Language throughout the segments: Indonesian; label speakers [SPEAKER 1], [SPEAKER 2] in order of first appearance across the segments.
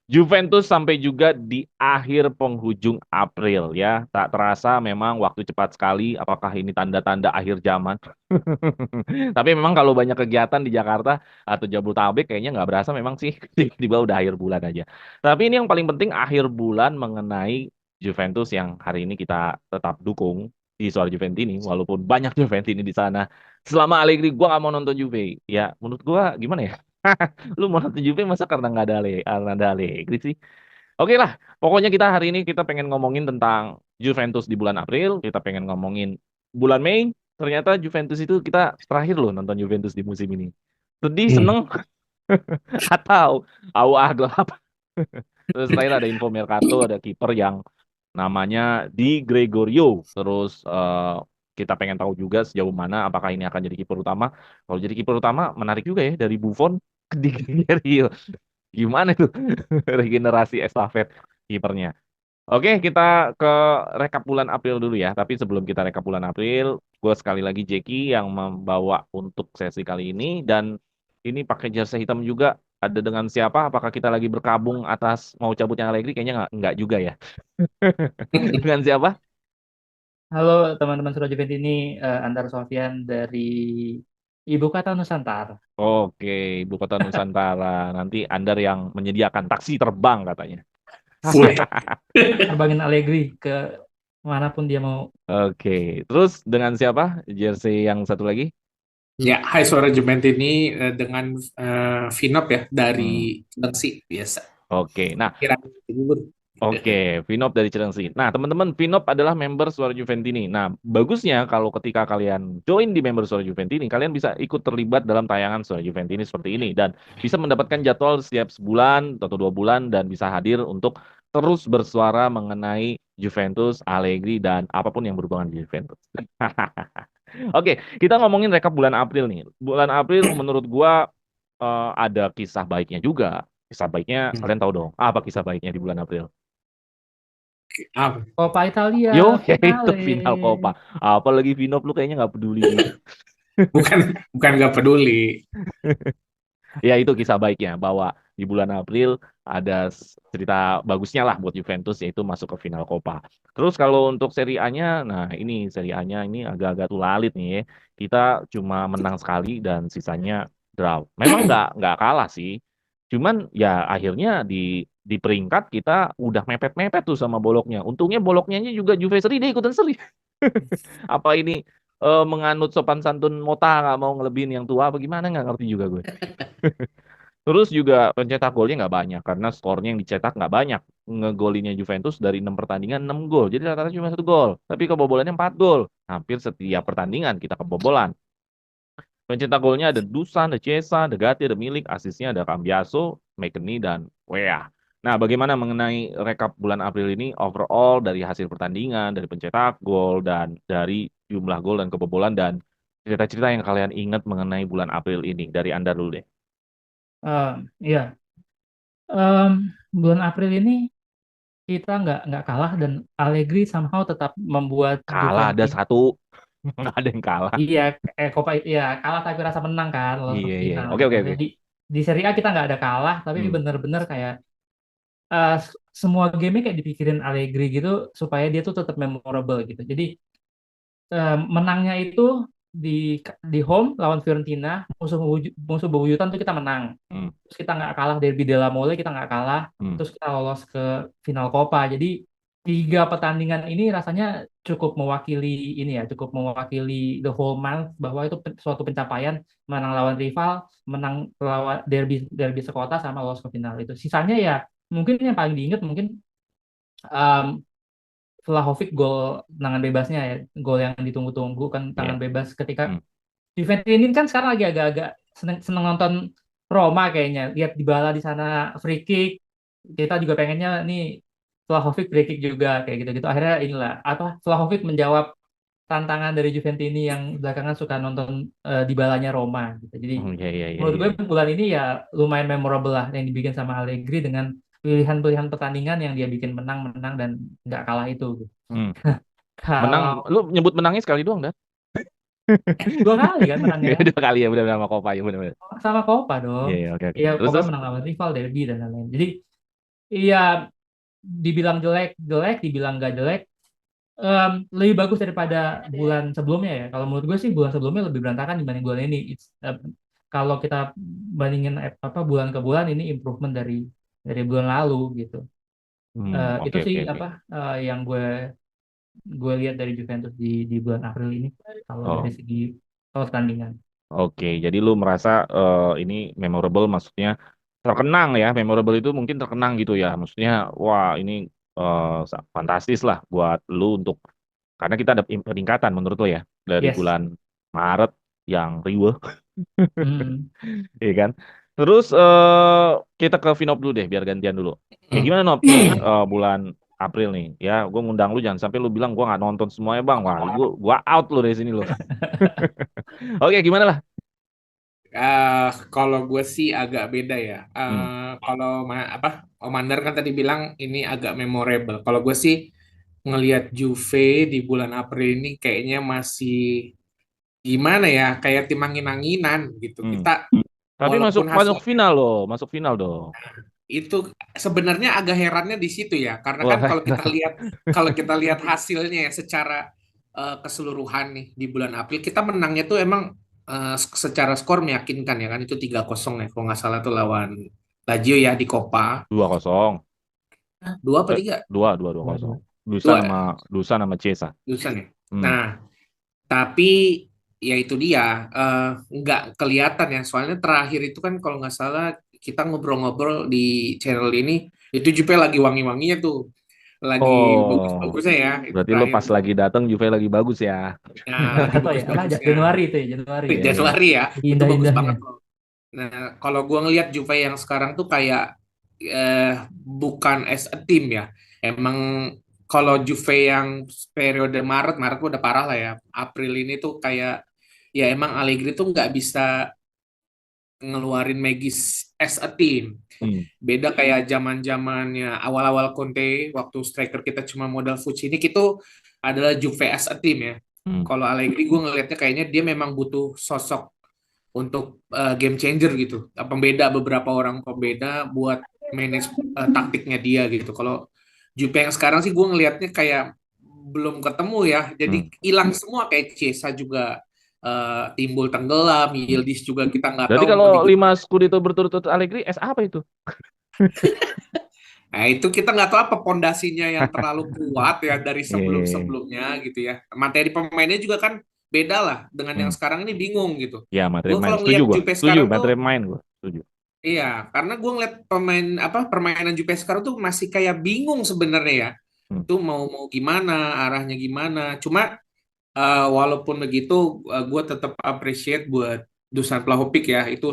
[SPEAKER 1] Juventus sampai juga di akhir penghujung April ya. Tak terasa memang waktu cepat sekali. Apakah ini tanda-tanda akhir zaman? Tapi memang kalau banyak kegiatan di Jakarta atau Jabodetabek kayaknya nggak berasa memang sih tiba-tiba udah akhir bulan aja. Tapi ini yang paling penting akhir bulan mengenai Juventus yang hari ini kita tetap dukung di Suara Juventus ini walaupun banyak Juventus ini di sana. Selama Allegri gua nggak mau nonton Juve. Ya menurut gua gimana ya? Lu mau nonton Juve masa karena nggak ada Allegri sih? Oke lah, pokoknya kita hari ini kita pengen ngomongin tentang Juventus di bulan April, kita pengen ngomongin bulan Mei. Ternyata Juventus itu kita terakhir loh nonton Juventus di musim ini. Sedih,
[SPEAKER 2] Hmm.
[SPEAKER 1] seneng, atau awah gelap. Terus terakhir ada info Mercato, ada kiper yang namanya Di Gregorio. Terus kita pengen tahu juga sejauh mana apakah ini akan jadi kiper utama. Kalau jadi kiper utama menarik juga ya dari Buffon ke Di Gregorio. Gimana itu regenerasi estafet kipernya? Oke, kita ke rekap bulan April dulu ya. Tapi sebelum kita rekap bulan April, gue sekali lagi Jeki yang membawa untuk sesi kali ini. Dan ini pakai jersey hitam juga. Ada dengan siapa? Apakah kita lagi berkabung atas mau cabutnya Allegri? Kayaknya nggak juga ya. Dengan siapa?
[SPEAKER 2] Halo teman-teman Surat Juventus ini Andar Sofyan dari Ibu Kota Nusantara.
[SPEAKER 1] Oke, Ibu Kota Nusantara. Nanti Andar yang menyediakan taksi terbang katanya.
[SPEAKER 2] Wih. Terbangin Allegri ke manapun dia mau.
[SPEAKER 1] Oke, terus dengan siapa? Jersey yang satu lagi?
[SPEAKER 2] Ya, Hai Suara Juventus ini dengan Vinop ya
[SPEAKER 1] Hmm,
[SPEAKER 2] dari Chelsea biasa.
[SPEAKER 1] oke, nah.
[SPEAKER 2] Kira gugur.
[SPEAKER 1] Oke, Vinop dari Cilengsi. Nah, teman-teman, Vinop adalah member Suara Juventini. Nah, bagusnya kalau ketika kalian join di member Suara Juventini, kalian bisa ikut terlibat dalam tayangan Suara Juventini seperti ini dan bisa mendapatkan jadwal setiap sebulan atau 2 bulan dan bisa hadir untuk terus bersuara mengenai Juventus, Allegri dan apapun yang berhubungan dengan Juventus. Oke, kita ngomongin rekap bulan April nih. Bulan April menurut gua ada kisah baiknya juga. Kisah baiknya
[SPEAKER 2] Hmm.
[SPEAKER 1] kalian tahu dong. Apa kisah baiknya di bulan April?
[SPEAKER 2] Apa?
[SPEAKER 1] Oh,
[SPEAKER 2] Coppa Italia
[SPEAKER 1] yo, ya itu
[SPEAKER 2] finale.
[SPEAKER 1] final Copa. Apalagi Vinop lu kayaknya nggak peduli gitu.
[SPEAKER 2] Bukan bukan nggak peduli.
[SPEAKER 1] Ya itu kisah baiknya bahwa di bulan April ada cerita bagusnya lah buat Juventus yaitu masuk ke final Copa. Terus kalau untuk Serie A-nya, nah ini Serie A-nya ini agak-agak tuh lalit nih ya. Kita cuma menang sekali dan sisanya draw. Memang nggak kalah sih. Cuman ya akhirnya di peringkat kita udah mepet-mepet tuh sama boloknya. Untungnya boloknya juga Juve seri dia ikutan seri. Apa ini menganut sopan santun Mota nggak mau ngelebihin yang tua apa gimana nggak ngerti juga gue. Terus juga pencetak golnya nggak banyak karena skornya yang dicetak nggak banyak. Ngegolinya Juventus dari 6 pertandingan 6 gol. Jadi rata-rata cuma 1 gol. Tapi kebobolannya 4 gol. Hampir setiap pertandingan kita kebobolan. Pencetak golnya ada Dusan, ada Cesa, ada Gatti, ada Milik. Asisnya ada Cambiaso, McKennie, dan Wea. Nah, bagaimana mengenai rekap bulan April ini overall dari hasil pertandingan, dari pencetak gol, dan dari jumlah gol dan kebobolan, dan cerita-cerita yang kalian ingat mengenai bulan April ini. Dari Anda dulu deh.
[SPEAKER 2] Iya. Em, Bulan April ini kita nggak kalah dan Allegri somehow tetap membuat
[SPEAKER 1] Kalah ada
[SPEAKER 2] Juventus.
[SPEAKER 1] satu, nggak ada yang kalah.
[SPEAKER 2] Iya, Copa iya kalah tapi rasa menang kan lolos ke
[SPEAKER 1] Iya, iya.
[SPEAKER 2] final
[SPEAKER 1] Oke,
[SPEAKER 2] gitu.
[SPEAKER 1] oke, oke.
[SPEAKER 2] Jadi di Serie A kita nggak ada kalah tapi
[SPEAKER 1] Hmm.
[SPEAKER 2] bener-bener kayak semua game kayak dipikirin Allegri gitu supaya dia tuh tetap memorable gitu. Jadi menangnya itu di di home lawan Fiorentina musuh bebuyutan tuh kita menang.
[SPEAKER 1] Hmm.
[SPEAKER 2] Terus kita nggak kalah Derby della Mole kita nggak kalah.
[SPEAKER 1] Hmm.
[SPEAKER 2] Terus kita lolos ke final Copa. Jadi 3 pertandingan ini rasanya cukup mewakili ini ya, cukup mewakili the whole month bahwa itu suatu pencapaian menang lawan rival, menang lawan derby derby sekota sama lolos ke final itu. Sisanya ya mungkin yang paling diingat mungkin um, Vlahovic gol tangan bebasnya ya, gol yang ditunggu-tunggu kan tangan
[SPEAKER 1] Iya.
[SPEAKER 2] bebas ketika
[SPEAKER 1] Hmm.
[SPEAKER 2] Juventus ini kan sekarang lagi agak-agak seneng, seneng nonton Roma kayaknya. Lihat Dybala di sana free kick. Kita juga pengennya nih Vlahovic free kick juga kayak gitu-gitu. Akhirnya inilah apa Vlahovic menjawab tantangan dari Juventus ini yang belakangan suka nonton Dybalanya Roma gitu. Jadi
[SPEAKER 1] Hmm, iya, iya, iya,
[SPEAKER 2] menurut
[SPEAKER 1] iya.
[SPEAKER 2] gue bulan ini ya lumayan memorable lah yang dibikin sama Allegri dengan pilihan-pilihan pertandingan yang dia bikin menang-menang dan nggak kalah itu gitu.
[SPEAKER 1] Hmm. Menang,
[SPEAKER 2] Kalau
[SPEAKER 1] lu nyebut menangnya sekali doang, dah.
[SPEAKER 2] 2 kali kan menangnya.
[SPEAKER 1] Ya, 2 kali ya, benar-benar sama Copa ya, benar-benar.
[SPEAKER 2] Sama Copa
[SPEAKER 1] Iya,
[SPEAKER 2] dong.
[SPEAKER 1] iya, oke, oke.
[SPEAKER 2] Ya
[SPEAKER 1] Terus,
[SPEAKER 2] Copa
[SPEAKER 1] terus?
[SPEAKER 2] menang lawan rival derby dan lain-lain. Jadi Iya, dibilang jelek, jelek, dibilang nggak jelek, lebih bagus daripada bulan sebelumnya ya. Kalau menurut gue sih bulan sebelumnya lebih berantakan dibanding bulan ini. Kalau kita bandingin apa bulan ke bulan ini improvement dari bulan lalu gitu. Itu
[SPEAKER 1] Oke
[SPEAKER 2] sih
[SPEAKER 1] oke oke.
[SPEAKER 2] apa yang gue lihat dari Juventus di bulan April ini kalau dari
[SPEAKER 1] Oh,
[SPEAKER 2] segi pertandingan.
[SPEAKER 1] oke. Jadi lu merasa ini memorable, maksudnya terkenang ya. Memorable itu mungkin terkenang gitu ya. Maksudnya, wah ini fantastis lah buat lu untuk, karena kita ada peningkatan menurut lo ya dari
[SPEAKER 2] Yes.
[SPEAKER 1] bulan Maret yang riuh,
[SPEAKER 2] Hmm.
[SPEAKER 1] ya kan? Terus kita ke Vinop dulu deh, biar gantian dulu. Kayak
[SPEAKER 3] Hmm.
[SPEAKER 1] gimana Nop? Bulan April nih, ya gue ngundang lu jangan sampai lu bilang gue nggak nonton semuanya bang. Wah, gue out lu dari sini lu. Oke, gimana lah?
[SPEAKER 3] Kalau gue sih agak beda ya.
[SPEAKER 1] Hmm.
[SPEAKER 3] Kalau apa Omandar kan tadi bilang ini agak memorable. Kalau gue sih ngelihat Juve di bulan April ini kayaknya masih gimana ya, kayak tim angin-anginan gitu.
[SPEAKER 1] Hmm.
[SPEAKER 3] Kita
[SPEAKER 1] Tapi masuk
[SPEAKER 3] walaupun
[SPEAKER 1] masuk
[SPEAKER 3] hasilnya
[SPEAKER 1] final loh, masuk final dong.
[SPEAKER 3] itu sebenarnya agak herannya di situ ya, karena kan
[SPEAKER 1] Wah,
[SPEAKER 3] kalau kita lihat hasilnya ya secara keseluruhan nih di bulan April kita menangnya tuh emang secara skor meyakinkan ya kan itu 3-0 ya kalau nggak salah tuh lawan Lazio ya di Coppa.
[SPEAKER 1] 2-0.
[SPEAKER 3] Dua apa
[SPEAKER 1] Eh,
[SPEAKER 3] tiga?
[SPEAKER 1] dua
[SPEAKER 2] Dua,
[SPEAKER 1] kosong.
[SPEAKER 2] dua.
[SPEAKER 3] Dua ya?
[SPEAKER 1] Dusan nama Cesa.
[SPEAKER 3] Lusan ya.
[SPEAKER 1] Hmm.
[SPEAKER 3] Nah, tapi ya itu dia nggak kelihatan ya. Soalnya terakhir itu kan kalau nggak salah kita ngobrol-ngobrol di channel ini itu Jupe lagi wangi-wanginya tuh, lagi
[SPEAKER 1] Oh,
[SPEAKER 3] bagus-bagusnya ya itu
[SPEAKER 1] berarti lo
[SPEAKER 3] terakhir
[SPEAKER 1] pas
[SPEAKER 3] tuh.
[SPEAKER 1] lagi datang Juve lagi bagus ya.
[SPEAKER 3] Nah, lagi
[SPEAKER 2] Apa ya? Apa
[SPEAKER 3] bagus-bagusnya.
[SPEAKER 2] Januari itu ya, Januari ya.
[SPEAKER 1] Iya, iya.
[SPEAKER 3] Januari ya, itu bagus
[SPEAKER 2] Indah-indahnya.
[SPEAKER 3] banget loh. Nah, kalau gua ngelihat Juve yang sekarang tuh kayak bukan as a team ya. Emang kalau Juve yang periode Maret, Maret udah parah lah ya. April ini tuh kayak ya emang Allegri tuh nggak bisa ngeluarin Magis as a team.
[SPEAKER 1] Hmm,
[SPEAKER 3] Beda kayak zaman-zamannya awal-awal Conte waktu striker kita cuma modal Fucini itu adalah Juve as a team ya.
[SPEAKER 1] hmm.
[SPEAKER 3] Kalau Allegri gue ngelihatnya kayaknya dia memang butuh sosok untuk game changer gitu. Pembeda beberapa orang pembeda buat manage taktiknya dia gitu. Kalau Juve yang sekarang sih gue ngelihatnya kayak belum ketemu ya. Jadi
[SPEAKER 1] Hmm,
[SPEAKER 3] hilang semua kayak Chiesa juga timbul tenggelam,
[SPEAKER 1] hmm.
[SPEAKER 3] Yildiz juga kita nggak
[SPEAKER 1] Berarti
[SPEAKER 3] tahu
[SPEAKER 1] kalau
[SPEAKER 3] mau
[SPEAKER 1] 5
[SPEAKER 3] digunakan.
[SPEAKER 1] Scudetto berturut-turut Allegri, es apa itu?
[SPEAKER 3] Nah, itu kita nggak tahu apa pondasinya yang terlalu kuat ya dari
[SPEAKER 1] Iya, iya, iya.
[SPEAKER 3] sebelum-sebelumnya gitu ya. Materi pemainnya juga kan beda lah dengan yang
[SPEAKER 1] Hmm.
[SPEAKER 3] sekarang ini bingung gitu.
[SPEAKER 1] Ya, materi
[SPEAKER 3] Gue
[SPEAKER 1] main.
[SPEAKER 3] kalau
[SPEAKER 1] Setuju
[SPEAKER 3] ngelihat
[SPEAKER 1] gua.
[SPEAKER 3] Jupe
[SPEAKER 1] Setuju,
[SPEAKER 3] sekarang
[SPEAKER 1] materi
[SPEAKER 3] tuh,
[SPEAKER 1] main gua. Setuju.
[SPEAKER 3] iya, karena gue ngeliat pemain apa permainan Jupe sekarang tuh masih kayak bingung sebenarnya ya.
[SPEAKER 1] Hmm,
[SPEAKER 3] Itu mau mau gimana, arahnya gimana. Cuma walaupun begitu, gue tetap appreciate buat Dusan Vlahovic ya. Itu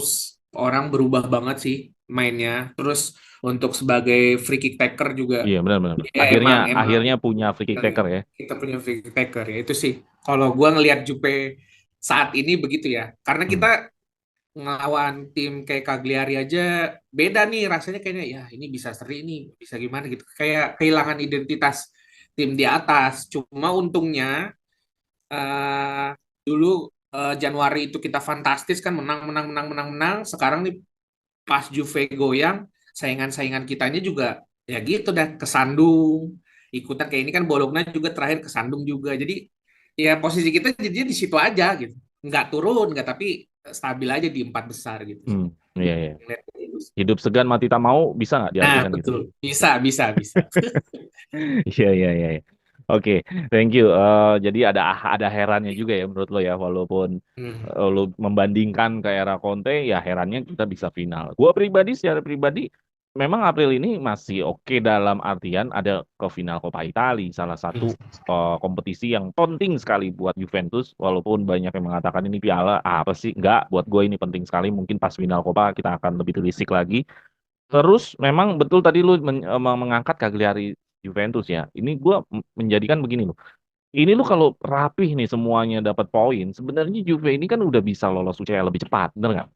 [SPEAKER 3] orang berubah banget sih mainnya. Terus untuk sebagai free kick taker juga,
[SPEAKER 1] iya, benar, benar, benar.
[SPEAKER 3] ya
[SPEAKER 1] Akhirnya
[SPEAKER 3] emang
[SPEAKER 1] akhirnya punya free kick taker ya.
[SPEAKER 3] kita punya free kick taker ya. Itu sih. Kalau gue ngelihat Jupe saat ini begitu ya. Karena
[SPEAKER 1] Hmm,
[SPEAKER 3] kita ngelawan tim kayak Cagliari aja beda nih rasanya kayaknya ya ini bisa seri ini bisa gimana gitu kayak kehilangan identitas tim di atas cuma untungnya eh, dulu Januari itu kita fantastis kan menang menang menang menang menang sekarang nih pas Juve goyang saingan-saingan kitanya juga ya gitu dah kesandung ikutan kayak ini kan Bologna juga terakhir kesandung juga jadi ya posisi kita jadinya di situ aja gitu nggak turun nggak tapi stabil aja di empat besar gitu sih.
[SPEAKER 1] hmm. Iya, iya. Hidup segan mati tak mau, bisa nggak
[SPEAKER 3] Nah,
[SPEAKER 1] diartikan gitu?
[SPEAKER 3] betul. Bisa, bisa, bisa.
[SPEAKER 1] Iya, iya, iya, iya. Oke, thank you. Jadi ada herannya juga ya menurut lo ya, walaupun
[SPEAKER 3] Hmm.
[SPEAKER 1] lo membandingkan ke era Conte, ya herannya kita bisa final. Gua pribadi, secara pribadi, memang April ini masih oke dalam artian ada ke final Coppa Italia, salah satu kompetisi yang penting sekali buat Juventus, walaupun banyak yang mengatakan ini piala apa sih? Enggak, buat gue ini penting sekali. Mungkin pas final Coppa kita akan lebih telisik lagi. Terus memang betul tadi lu mengangkat Cagliari Juventus ya. Ini gua menjadikan begini loh. Ini lu kalau rapih nih semuanya dapat poin, sebenarnya Juve ini kan udah bisa lolos UCL lebih cepat, bener nggak?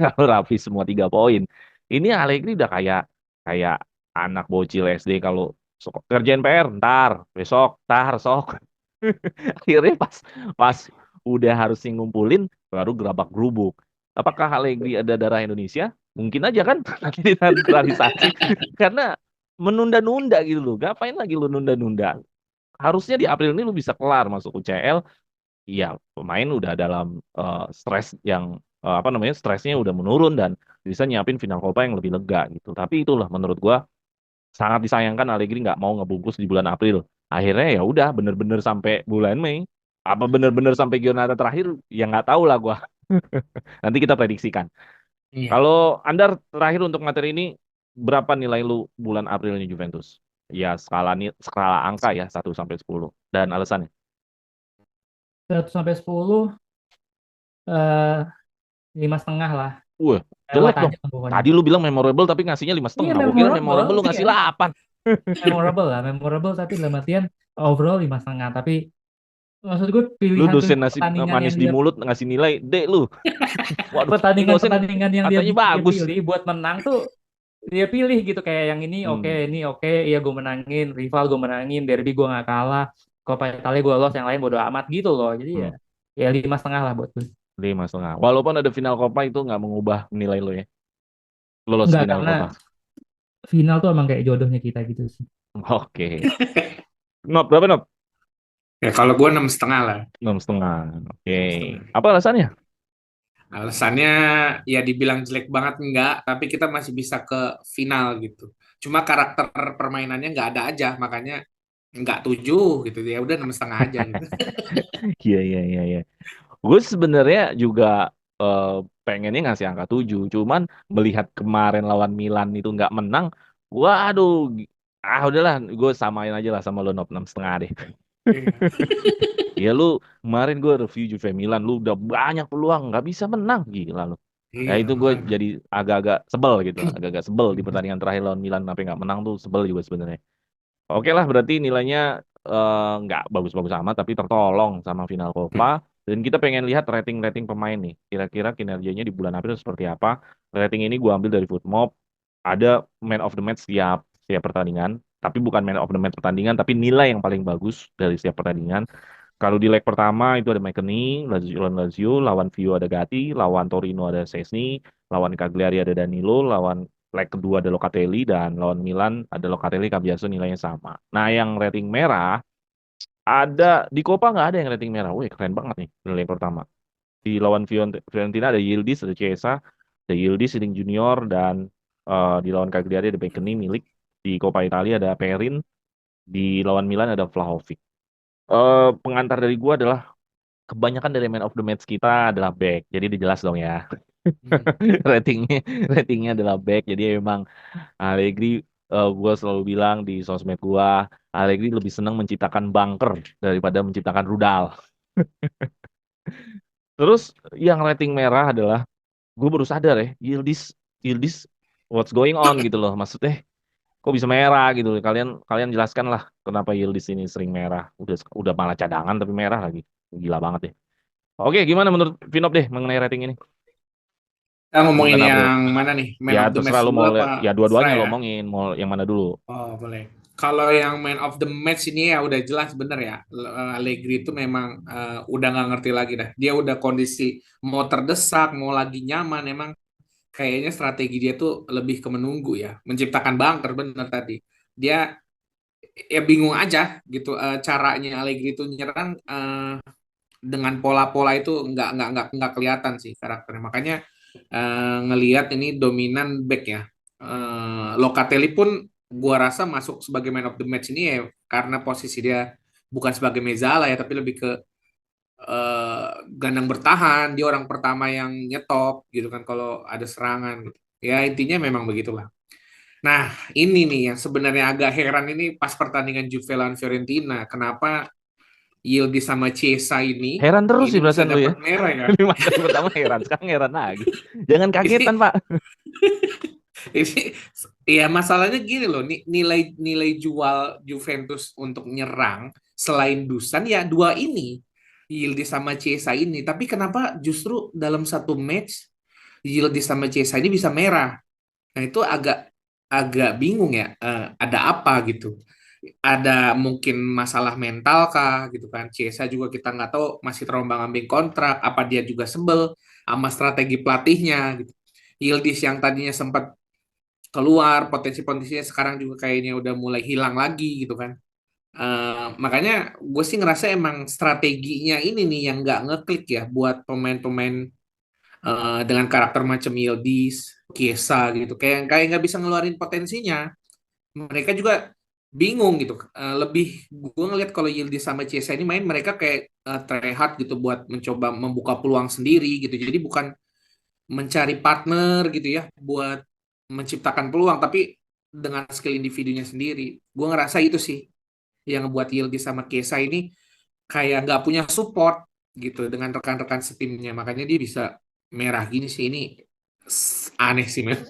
[SPEAKER 1] Kalau rapih semua 3 poin. Ini Allegri udah kayak kayak anak bocil SD kalau kerjain PR, ntar, besok, ntar, sok. Akhirnya pas pas udah harus ngumpulin baru gerabak gerubuk. Apakah Allegri ada darah Indonesia? Mungkin aja kan nanti di naturalisasi karena menunda-nunda gitu loh. Ngapain lagi lu nunda-nunda? Harusnya di April ini lu bisa kelar masuk UCL. Iya, pemain udah dalam stres yang apa namanya, stresnya udah menurun dan bisa nyiapin final Copa yang lebih lega gitu. Tapi itulah menurut gua sangat disayangkan Allegri nggak mau ngebungkus di bulan April. Akhirnya ya udah bener-bener sampai bulan Mei. Apa bener-bener sampai giornata terakhir? Ya nggak tahu lah gua. Nanti kita prediksikan.
[SPEAKER 3] Iya.
[SPEAKER 1] Kalau Andar terakhir untuk materi ini, berapa nilai lu bulan April ini Juventus? Ya skala angka ya 1 sampai 10. Dan alasannya?
[SPEAKER 2] 1 sampai 10, eh 5,5 lah.
[SPEAKER 1] Wah,
[SPEAKER 2] Lewat
[SPEAKER 1] jelek dong.
[SPEAKER 2] aja lah pokoknya.
[SPEAKER 1] Tadi lu bilang memorable tapi ngasihnya lima
[SPEAKER 2] Iya,
[SPEAKER 1] setengah. Gue kira
[SPEAKER 2] memorable.
[SPEAKER 1] memorable lu
[SPEAKER 2] Iya,
[SPEAKER 1] ngasih 8.
[SPEAKER 2] memorable tapi dalam artian overall 5,5. Tapi maksud gue
[SPEAKER 1] Lu
[SPEAKER 2] pilihan
[SPEAKER 1] dosen nasi
[SPEAKER 2] pertandingan yang
[SPEAKER 1] manis di
[SPEAKER 2] dia
[SPEAKER 1] mulut ngasih nilai D lu. Waduh, ini dosen
[SPEAKER 2] pertandingan-pertandingan yang
[SPEAKER 1] katanya
[SPEAKER 2] dia
[SPEAKER 1] bagus.
[SPEAKER 2] pilih buat menang tuh dia pilih gitu, kayak yang
[SPEAKER 1] Hmm.
[SPEAKER 2] ini oke, iya gue menangin, rival gue menangin, derby gue nggak kalah, Coppa Italia gue lolos, yang lain bodo amat gitu loh. Jadi ya
[SPEAKER 1] Hmm.
[SPEAKER 2] 5,5 lah buat gue.
[SPEAKER 1] 5,5. Walaupun ada final Copa itu nggak mengubah nilai lu ya. Lolos
[SPEAKER 2] Enggak,
[SPEAKER 1] final
[SPEAKER 2] karena
[SPEAKER 1] Copa.
[SPEAKER 2] final tuh emang kayak jodohnya kita gitu sih.
[SPEAKER 1] Oke. Nop, berapa Nop?
[SPEAKER 3] Ya kalau gue 6,5 lah.
[SPEAKER 1] 6,5. Oke.
[SPEAKER 3] 6,5.
[SPEAKER 1] Apa alasannya?
[SPEAKER 3] Alasannya ya dibilang jelek banget enggak, tapi kita masih bisa ke final gitu. Cuma karakter permainannya nggak ada aja, makanya nggak 7 gitu. Ya udah 6,5 aja gitu.
[SPEAKER 1] Iya, iya, iya, iya. Gue sebenarnya juga eh, pengennya ngasih angka 7. Cuman melihat kemarin lawan Milan itu nggak menang, gua aduh, udahlah, gue samain aja lah sama lo Nop 6,5 deh.
[SPEAKER 3] Iya.
[SPEAKER 1] Ya lu kemarin gue review Juve Milan, lu udah banyak peluang nggak bisa menang gila lu. Ya
[SPEAKER 3] Iya,
[SPEAKER 1] itu gue
[SPEAKER 3] makanya.
[SPEAKER 1] jadi agak-agak sebel gitu, agak-agak sebel di pertandingan terakhir lawan Milan tapi nggak menang tuh sebel juga sebenarnya. Oke lah, berarti nilainya nggak bagus-bagus amat, tapi tertolong sama final Copa. Dan kita pengen lihat rating-rating pemain nih. Kira-kira kinerjanya di bulan April seperti apa. Rating ini gue ambil dari Footmob. Ada man of the match setiap pertandingan. Tapi bukan man of the match pertandingan, tapi nilai yang paling bagus dari setiap pertandingan. Kalau di leg pertama itu ada McKennie, Lazio, lawan Vio ada Gatti, lawan Torino ada Szczesny, lawan Cagliari ada Danilo, lawan leg kedua ada Locatelli, dan lawan Milan ada Locatelli, Cambiaso nilainya sama. Nah, yang rating merah ada di Copa nggak ada yang rating merah. Wih, keren banget nih nilai pertama. Di lawan Fiorentina ada Yildiz, ada Chiesa, ada Yildiz, Siling Junior, dan di lawan Cagliari ada McKennie milik. Di Coppa Italia ada Perin, di lawan Milan ada Vlahovic. Pengantar dari gua adalah kebanyakan dari man of the match kita adalah back. Jadi dijelas dong ya.
[SPEAKER 3] Hmm.
[SPEAKER 1] Ratingnya ratingnya adalah back. Jadi emang Allegri, gua selalu bilang di sosmed gua, Allegri lebih senang menciptakan bunker daripada menciptakan rudal. Terus yang rating merah adalah gue baru sadar ya, Yildiz Yildiz what's going on gitu loh. Maksudnya kok bisa merah gitu. Kalian kalian jelaskan lah kenapa Yildiz ini sering merah. Udah malah cadangan tapi merah lagi. Gila banget ya. Oke, gimana menurut Vinop deh mengenai rating ini
[SPEAKER 3] Kita
[SPEAKER 1] di
[SPEAKER 3] ngomongin
[SPEAKER 1] bulan April?
[SPEAKER 3] yang mana nih? Man
[SPEAKER 1] Ya
[SPEAKER 3] of the match
[SPEAKER 1] terserah lu
[SPEAKER 3] dulu
[SPEAKER 1] mau
[SPEAKER 3] apa
[SPEAKER 1] ya
[SPEAKER 3] Fra
[SPEAKER 1] dua-duanya lo
[SPEAKER 3] ya?
[SPEAKER 1] omongin, mau yang mana dulu?
[SPEAKER 3] Oh, boleh. Kalau yang man of the match ini ya udah jelas bener ya. Allegri itu memang udah nggak ngerti lagi dah. Dia udah kondisi mau terdesak, mau lagi nyaman, emang kayaknya strategi dia tuh lebih ke menunggu ya, menciptakan bunker bener tadi. Dia ya bingung aja gitu, caranya Allegri itu nyerang dengan pola-pola itu nggak kelihatan sih karakternya. Makanya ngelihat ini dominan back ya. Locatelli pun gua rasa masuk sebagai man of the match ini ya karena posisi dia bukan sebagai Mezzala ya, tapi lebih ke gelandang bertahan. Dia orang pertama yang nyetop gitu kan kalau ada serangan gitu. Ya intinya memang begitulah. Nah, ini nih yang sebenarnya agak heran ini pas pertandingan Juve lawan Fiorentina. Kenapa Yildiz sama Chiesa
[SPEAKER 1] Heran terus
[SPEAKER 3] ini
[SPEAKER 1] sih
[SPEAKER 3] bisa
[SPEAKER 1] perasaan lu ya.
[SPEAKER 3] dapat merah ya?
[SPEAKER 1] 5 kali pertama heran, sekarang heran lagi. Jangan kagetan,
[SPEAKER 3] Ini
[SPEAKER 1] Pak.
[SPEAKER 3] ini ya masalahnya gini loh, nilai nilai jual Juventus untuk nyerang selain Dusan ya dua ini, Yildiz sama Chiesa ini. Tapi kenapa justru dalam satu match Yildiz sama Chiesa ini bisa merah? Nah, itu agak agak bingung ya. Ada apa gitu? Ada mungkin masalah mental kah gitu kan? Chiesa juga kita nggak tahu masih terombang-ambing kontrak. Apa dia juga sebel sama strategi pelatihnya gitu? Yildiz yang tadinya sempat keluar, potensi-potensinya sekarang juga kayaknya udah mulai hilang lagi gitu kan. Makanya gue sih ngerasa emang strateginya ini nih yang nggak ngeklik ya buat pemain-pemain dengan karakter macam Yildiz, Chiesa gitu, kayak kayak nggak bisa ngeluarin potensinya. Mereka juga bingung gitu. Lebih gue ngeliat kalau Yildiz sama Chiesa ini main, mereka kayak try hard gitu buat mencoba membuka peluang sendiri gitu. Jadi bukan mencari partner gitu ya buat menciptakan peluang, tapi dengan skill individunya sendiri. Gue ngerasa itu sih yang ngebuat Yildiz sama Chiesa ini kayak nggak punya support gitu dengan rekan-rekan setimnya. Makanya dia bisa merah gini sih, ini aneh sih men.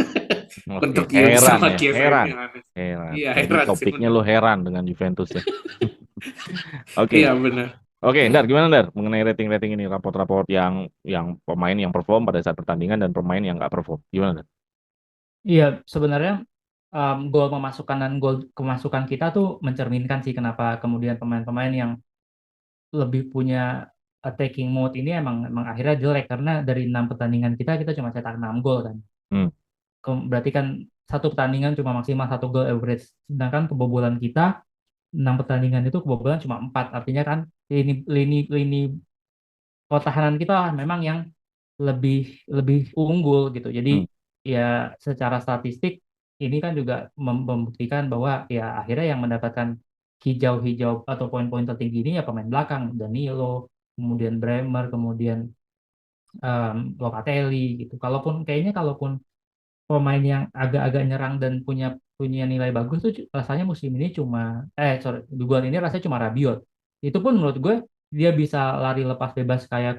[SPEAKER 1] Oke,
[SPEAKER 3] Untuk Yildiz
[SPEAKER 1] heran
[SPEAKER 3] sama
[SPEAKER 1] ya,
[SPEAKER 3] Chiesa
[SPEAKER 1] heran,
[SPEAKER 3] ini aneh.
[SPEAKER 1] heran.
[SPEAKER 3] Iya
[SPEAKER 1] Jadi
[SPEAKER 3] heran sih
[SPEAKER 1] topiknya
[SPEAKER 3] bener.
[SPEAKER 1] lu heran dengan Juventus ya. Oke,
[SPEAKER 3] Iya bener.
[SPEAKER 1] oke, Ndar, gimana Ndar mengenai rating-rating ini, raport-raport yang pemain yang perform pada saat pertandingan dan pemain yang nggak perform, gimana Ndar?
[SPEAKER 2] Iya, sebenarnya gol memasukkan dan gol kemasukan kita tuh mencerminkan sih kenapa kemudian pemain-pemain yang lebih punya attacking mode ini emang emang akhirnya jelek karena dari 6 pertandingan kita cuma cetak 6 gol kan.
[SPEAKER 1] Hmm,
[SPEAKER 2] Berarti kan satu pertandingan cuma maksimal satu gol average. Sedangkan kebobolan kita 6 pertandingan itu kebobolan cuma 4. Artinya kan lini pertahanan kita memang yang lebih lebih unggul gitu. Jadi
[SPEAKER 1] hmm,
[SPEAKER 2] ya secara statistik ini kan juga membuktikan bahwa ya akhirnya yang mendapatkan hijau-hijau atau poin-poin tertinggi ini ya pemain belakang, Danilo, kemudian Bremer, kemudian Locatelli gitu. Kalaupun pemain yang agak-agak nyerang dan punya punya nilai bagus tuh rasanya musim ini cuma sorry, di bulan ini rasanya cuma Rabiot. Itu pun menurut gue dia bisa lari lepas bebas kayak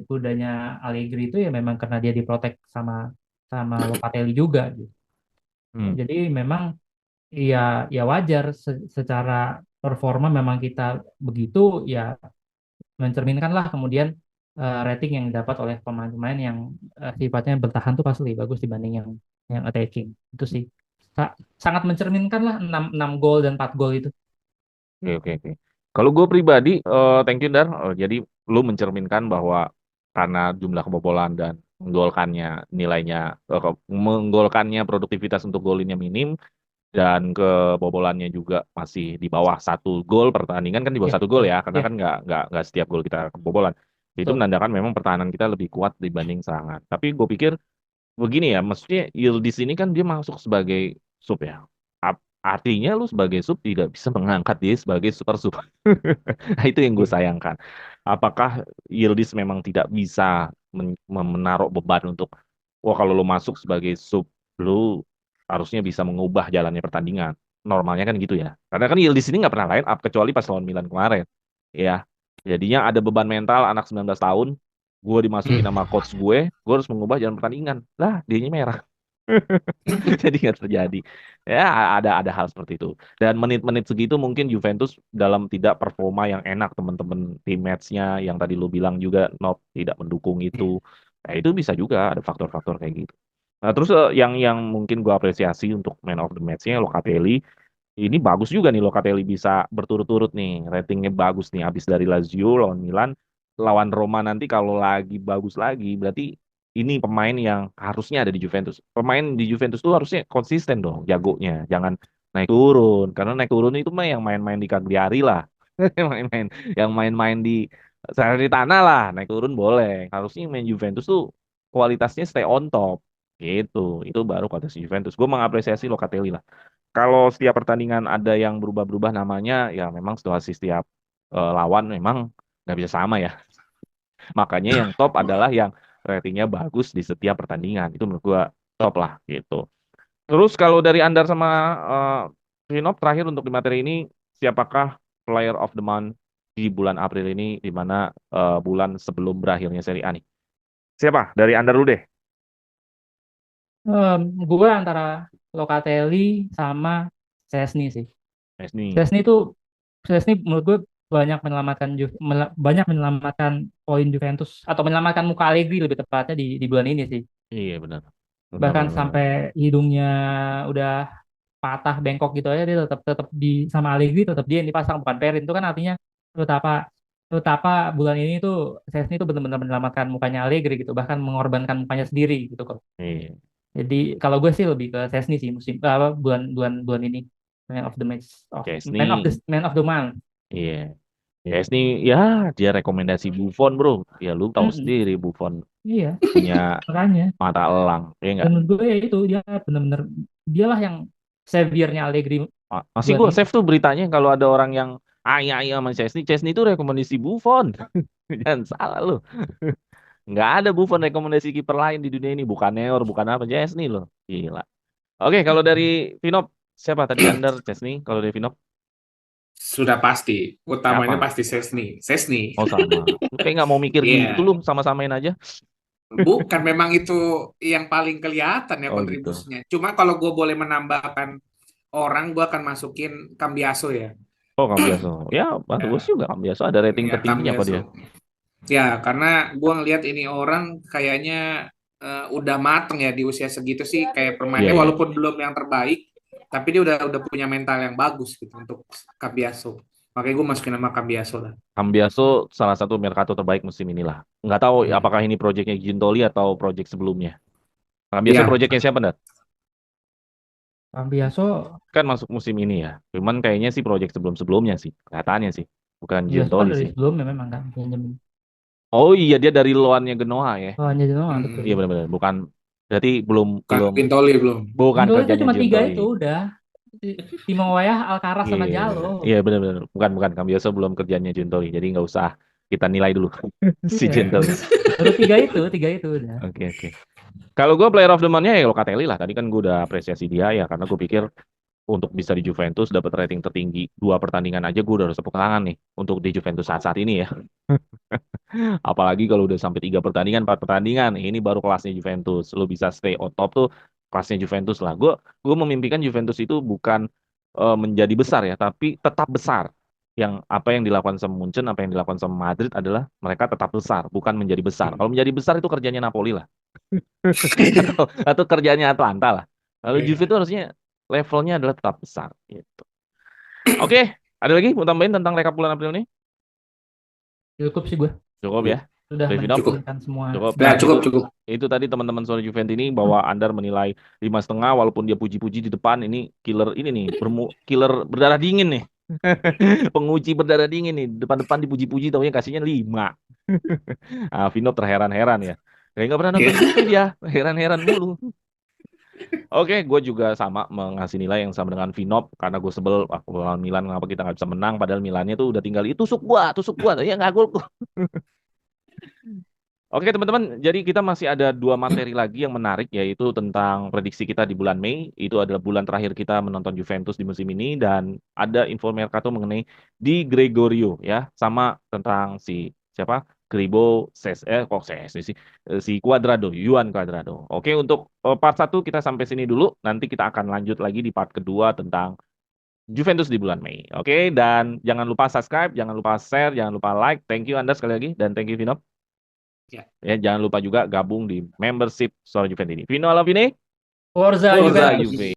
[SPEAKER 2] kudanya Allegri itu ya memang karena dia diprotek sama sama Locatelli juga gitu.
[SPEAKER 1] hmm.
[SPEAKER 2] Jadi memang ya ya wajar secara performa memang kita begitu ya mencerminkanlah kemudian rating yang didapat oleh pemain-pemain yang sifatnya bertahan tuh pasti lebih bagus dibanding yang attacking. Itu sih sangat mencerminkan lah 6 6 gol dan 4 gol itu.
[SPEAKER 1] Oke, oke, oke. Kalau gue pribadi, thank you Ndar. Jadi lu mencerminkan bahwa karena jumlah kebobolan dan menggolkannya nilainya, menggolkannya produktivitas untuk golinnya minim, dan kebobolannya juga masih di bawah 1 gol pertandingan, kan di bawah
[SPEAKER 2] Ya,
[SPEAKER 1] 1 gol
[SPEAKER 2] betul.
[SPEAKER 1] ya, karena
[SPEAKER 2] Ya,
[SPEAKER 1] kan nggak setiap gol kita kebobolan. Itu
[SPEAKER 2] betul.
[SPEAKER 1] menandakan memang pertahanan kita lebih kuat dibanding serangan. Tapi gue pikir begini ya, maksudnya Yildiz ini kan dia masuk sebagai sub ya. Artinya lu sebagai sub tidak bisa mengangkat dia sebagai super sub. Nah, itu yang gue sayangkan. Apakah Yildiz memang tidak bisa menaruh beban untuk, wah kalau lu masuk sebagai sub, lu harusnya bisa mengubah jalannya pertandingan. Normalnya kan gitu ya. Karena kan Yildiz ini nggak pernah line up kecuali pas lawan Milan kemarin. Ya, jadinya ada beban mental anak 19 tahun. Gue dimasukin sama coach gue harus mengubah jalan pertandingan. Lah, dianya merah. Jadi nggak terjadi. Ya ada hal seperti itu. Dan menit-menit segitu mungkin Juventus dalam tidak performa yang enak, teman-teman teammates-nya yang tadi lu bilang juga not tidak mendukung itu. Nah, itu bisa juga ada faktor-faktor kayak gitu. Nah, terus yang mungkin gua apresiasi untuk man of the match-nya Locatelli. Ini bagus juga nih Locatelli bisa berturut-turut nih, ratingnya bagus nih habis dari Lazio lawan Milan, lawan Roma nanti kalau lagi bagus lagi berarti ini pemain yang harusnya ada di Juventus. Pemain di Juventus tuh harusnya konsisten dong jagonya, jangan naik turun. Karena naik turun itu mah yang main-main di Cagliari lah. Main-main yang main-main di Salernitana lah, naik turun boleh. Harusnya yang main Juventus tuh kualitasnya stay on top. Gitu. Itu baru kualitas Juventus. Gue mengapresiasi Locatelli lah. Kalau setiap pertandingan ada yang berubah-berubah namanya, ya memang situasi setiap lawan memang nggak bisa sama ya. Makanya yang top adalah yang ratingnya bagus di setiap pertandingan. Itu menurut gua top lah gitu. Terus kalau dari Andar sama uh, Vinop terakhir untuk di materi ini, siapakah Player of the Month di bulan April ini, di mana bulan sebelum berakhirnya Serie A nih? Siapa? Dari Andar dulu deh.
[SPEAKER 2] Gue antara Locatelli sama Szczesny sih.
[SPEAKER 1] Yes nih.
[SPEAKER 2] Szczesny itu Szczesny menurut gue banyak menyelamatkan poin Juventus atau menyelamatkan muka Allegri lebih tepatnya di bulan ini sih.
[SPEAKER 1] Iya benar. Benar,
[SPEAKER 2] Bahkan
[SPEAKER 1] benar, benar.
[SPEAKER 2] sampai hidungnya udah patah bengkok gitu aja dia tetap tetap di sama Allegri tetap dia yang dipasang bukan Perin itu kan artinya betapa betapa bulan ini tuh Szczesny itu benar-benar menyelamatkan mukanya Allegri gitu bahkan mengorbankan mukanya sendiri gitu kok.
[SPEAKER 1] Iya.
[SPEAKER 2] Jadi kalau gue sih lebih ke Szczęsny sih apa bulan ini man of the match
[SPEAKER 1] Chesney,
[SPEAKER 2] man of the month.
[SPEAKER 1] iya. Chesney, ya dia rekomendasi Buffon bro. Ya lu tahu
[SPEAKER 2] Mm-mm.
[SPEAKER 1] sendiri Buffon
[SPEAKER 2] Iya,
[SPEAKER 1] punya
[SPEAKER 2] makanya.
[SPEAKER 1] mata elang, ya
[SPEAKER 2] Dan
[SPEAKER 1] enggak?
[SPEAKER 2] menurut gue ya itu dia benar-benar dialah yang saviornya Allegri
[SPEAKER 1] Masih
[SPEAKER 2] bulan
[SPEAKER 1] gue
[SPEAKER 2] ini.
[SPEAKER 1] save tuh beritanya kalau ada orang yang ayah sama Chesney, Chesney itu rekomendasi Buffon. Jangan salah lu. Nggak ada Buffon rekomendasi kiper lain di dunia ini. Bukan Neor, bukan apa. Chesney loh. Gila. Oke, kalau dari Vinop, siapa tadi Under Chesney? Kalau dari Vinop,
[SPEAKER 3] Sudah pasti. Utamanya
[SPEAKER 1] siapa?
[SPEAKER 3] pasti Sesni. Sesni.
[SPEAKER 1] Oh sama. Lu kayak nggak mau mikir gitu
[SPEAKER 3] Iya.
[SPEAKER 1] lu, sama-samain aja.
[SPEAKER 3] Bukan memang itu yang paling kelihatan ya
[SPEAKER 1] Oh gitu.
[SPEAKER 3] kontribusinya. Cuma kalau gue boleh menambahkan orang, gue akan masukin Cambiaso ya.
[SPEAKER 1] Oh Cambiaso. Ya bagus
[SPEAKER 3] Ya,
[SPEAKER 1] juga Cambiaso. Ada rating
[SPEAKER 3] ya
[SPEAKER 1] tertingginya apa dia?
[SPEAKER 3] Cambiaso. Ya, karena gue ngelihat ini orang kayaknya udah mateng ya di usia segitu sih, kayak
[SPEAKER 1] Iya
[SPEAKER 3] permainnya
[SPEAKER 1] iya.
[SPEAKER 3] walaupun belum yang terbaik, tapi dia udah punya mental yang bagus gitu untuk Cambiaso. Makanya gue masukin nama Cambiaso lah.
[SPEAKER 1] Cambiaso salah satu Mercato terbaik musim inilah. Nggak tahu
[SPEAKER 3] Hmm.
[SPEAKER 1] apakah ini proyeknya Gintoli atau proyek sebelumnya. Cambiaso
[SPEAKER 3] Ya,
[SPEAKER 1] proyeknya siapa, Nat?
[SPEAKER 2] Cambiaso
[SPEAKER 1] Kan masuk musim ini ya. Cuman kayaknya sih proyek sebelum-sebelumnya sih. Kelihatannya sih. Bukan
[SPEAKER 2] Cambiaso kan
[SPEAKER 1] Giuntoli
[SPEAKER 2] dari
[SPEAKER 1] sih.
[SPEAKER 2] sebelumnya memang kan pinjemin.
[SPEAKER 1] Oh iya dia dari loannya Genoa ya.
[SPEAKER 2] Oh, hanya doang betul.
[SPEAKER 1] Iya benar-benar. Bukan. Berarti belum
[SPEAKER 3] bukan
[SPEAKER 1] belum
[SPEAKER 3] Gintoli belum.
[SPEAKER 1] bukan
[SPEAKER 2] Gintoli itu
[SPEAKER 1] kerjanya
[SPEAKER 2] cuma tiga
[SPEAKER 1] Giuntoli.
[SPEAKER 2] itu udah. Timo Weah, Alcaraz
[SPEAKER 1] Iya
[SPEAKER 2] sama Jalo.
[SPEAKER 1] iya benar-benar. Bukan Cambiaso belum kerjanya Giuntoli. Jadi nggak usah kita nilai dulu si
[SPEAKER 2] Iya.
[SPEAKER 1] Giuntoli.
[SPEAKER 2] Baru tiga itu udah.
[SPEAKER 1] Oke. Kalau gue player of the month-nya ya Locatelli lah. Tadi kan gue udah apresiasi dia ya karena gue pikir untuk bisa di Juventus dapat rating tertinggi 2 pertandingan aja gue udah harus tepuk tangan nih untuk di Juventus saat ini ya. Apalagi kalau udah sampai 3 pertandingan, 4 pertandingan, ini baru kelasnya Juventus. Lo bisa stay on top tuh kelasnya Juventus lah. Gue memimpikan Juventus itu bukan menjadi besar ya, tapi tetap besar. Yang apa yang dilakukan sama Munchen, apa yang dilakukan sama Madrid adalah mereka tetap besar, bukan menjadi besar. Kalau menjadi besar itu kerjanya Napoli lah, atau kerjanya Atlanta lah. Lalu Juve
[SPEAKER 3] Iya.
[SPEAKER 1] itu harusnya levelnya adalah tetap besar gitu. Oke, ada lagi mau tambahin tentang rekap bulan April ini?
[SPEAKER 2] Cukup sih gue.
[SPEAKER 1] Cukup ya.
[SPEAKER 2] Sudah
[SPEAKER 1] Dari Vinop?
[SPEAKER 3] Cukup.
[SPEAKER 2] mencerminkan semua.
[SPEAKER 1] Cukup.
[SPEAKER 3] Ya,
[SPEAKER 1] Nah,
[SPEAKER 3] cukup, cukup.
[SPEAKER 1] itu tadi teman-teman soal Juventus ini bahwa Andar menilai 5,5 walaupun dia puji-puji di depan ini killer ini nih, killer berdarah dingin nih. Penguji berdarah dingin nih, depan-depan dipuji-puji taunya kasihnya 5. Ah, Vino terheran-heran ya. Kayak nggak pernah nonton
[SPEAKER 3] Iya.
[SPEAKER 1] Juve dia, heran-heran mulu. Oke, gue juga sama mengasih nilai yang sama dengan Vinop karena gue sebel waktu lawan Milan kenapa kita nggak bisa menang padahal Milannya tuh udah tinggal itu tusuk gua, ya nggak gol. Oke teman-teman, jadi kita masih ada 2 materi lagi yang menarik yaitu tentang prediksi kita di bulan Mei. Itu adalah bulan terakhir kita menonton Juventus di musim ini dan ada info Mercato mengenai Di Gregorio ya, sama tentang si siapa? Gribo kok sih si Cuadrado, Juan Cuadrado. Oke, untuk part 1 kita sampai sini dulu. Nanti kita akan lanjut lagi di part kedua tentang Juventus di bulan Mei. Oke, dan jangan lupa subscribe, jangan lupa share, jangan lupa like. Thank you Anda sekali lagi dan thank you Vino.
[SPEAKER 3] Ya.
[SPEAKER 1] Ya, jangan lupa juga gabung di membership Suara Juventus ini. Vino Alavine,
[SPEAKER 2] Forza
[SPEAKER 1] Forza
[SPEAKER 2] Juventus.
[SPEAKER 1] Juve.